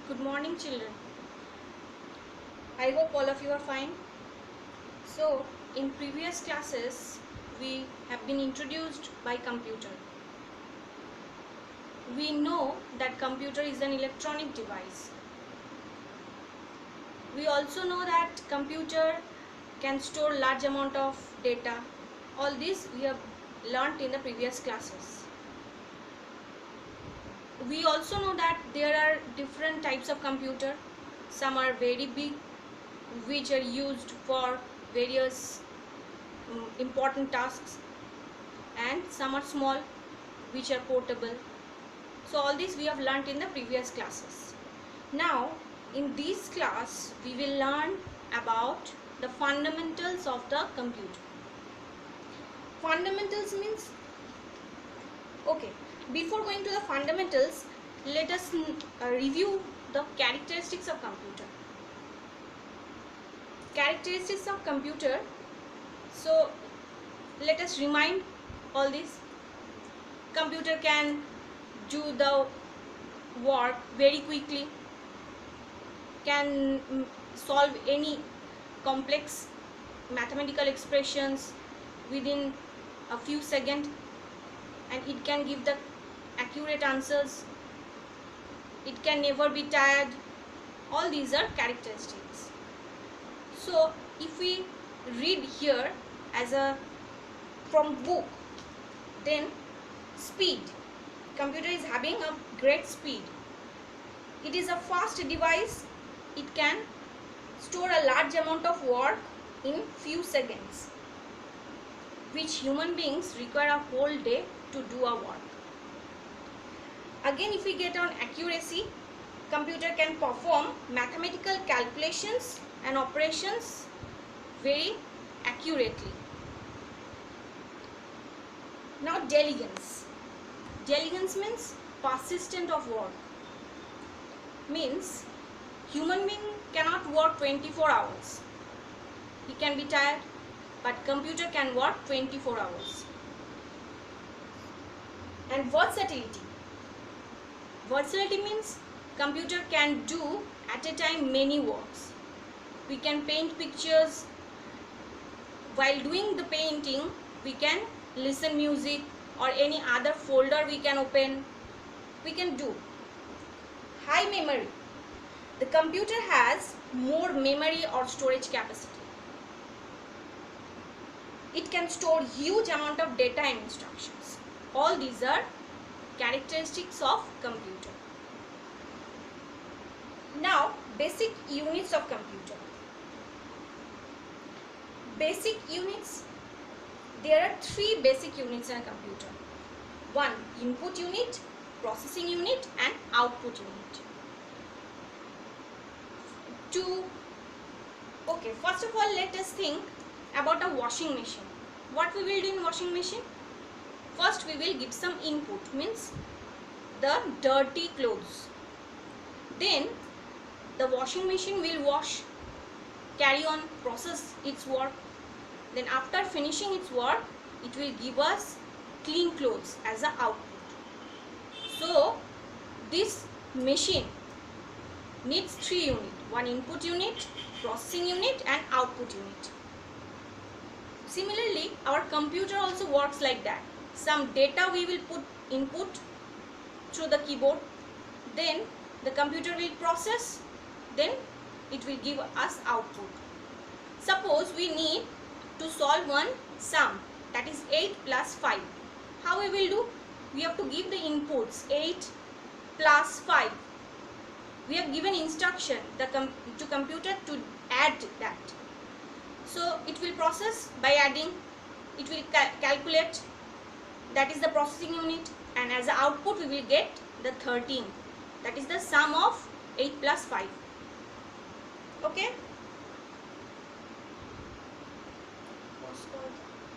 Good morning, children. I hope all of you are fine. So, in previous classes, we have been introduced by computer. We know that computer is an electronic device. We also know that computer can store large amount of data. All this we have learnt in the previous classes. We also know that there are different types of computer. Some are very big, which are used for various important tasks, and some are small, which are portable. So all this we have learnt in the previous classes. Now in this class we will learn about the fundamentals of the computer. Fundamentals means, okay, before going to the fundamentals, let us review the characteristics of computer. Characteristics of computer. So let us remind all this. Computer can do the work very quickly, can solve any complex mathematical expressions within a few seconds, and it can give the accurate answers. It can never be tired. All these are characteristics. So if we read here as a from book, then speed. Computer is having a great speed. It is a fast device. It can store a large amount of work in few seconds, which human beings require a whole day to do a work. Again, if we get on accuracy, computer can perform mathematical calculations and operations very accurately. Now diligence. Diligence means persistent of work. Means human being cannot work 24 hours. He can be tired, but computer can work 24 hours. And versatility. Versatility means computer can do at a time many works. We can paint pictures. While doing the painting, we can listen music or any other folder we can open. We can do. High memory. The computer has more memory or storage capacity. It can store huge amount of data and instructions. All these are characteristics of computer. Now, basic units of computer. Basic units. There are three basic units in a computer. One, input unit, processing unit, and output unit. Okay, first of all, let us think about a washing machine. What we will do in washing machine? First, we will give some input, means the dirty clothes. Then, the washing machine will wash, carry on, process its work. Then after finishing its work, it will give us clean clothes as an output. So, this machine needs three units. One input unit, processing unit, and output unit. Similarly, our computer also works like that. Some data we will put input through the keyboard. Then the computer will process. Then it will give us output. Suppose we need to solve one sum, that is 8 plus 5. How we will do? We have to give the inputs 8 plus 5. We have given instruction to computer to add that. So it will process by adding. It will calculate. That is the processing unit. And as the output we will get the 13. That is the sum of 8 plus 5. Okay?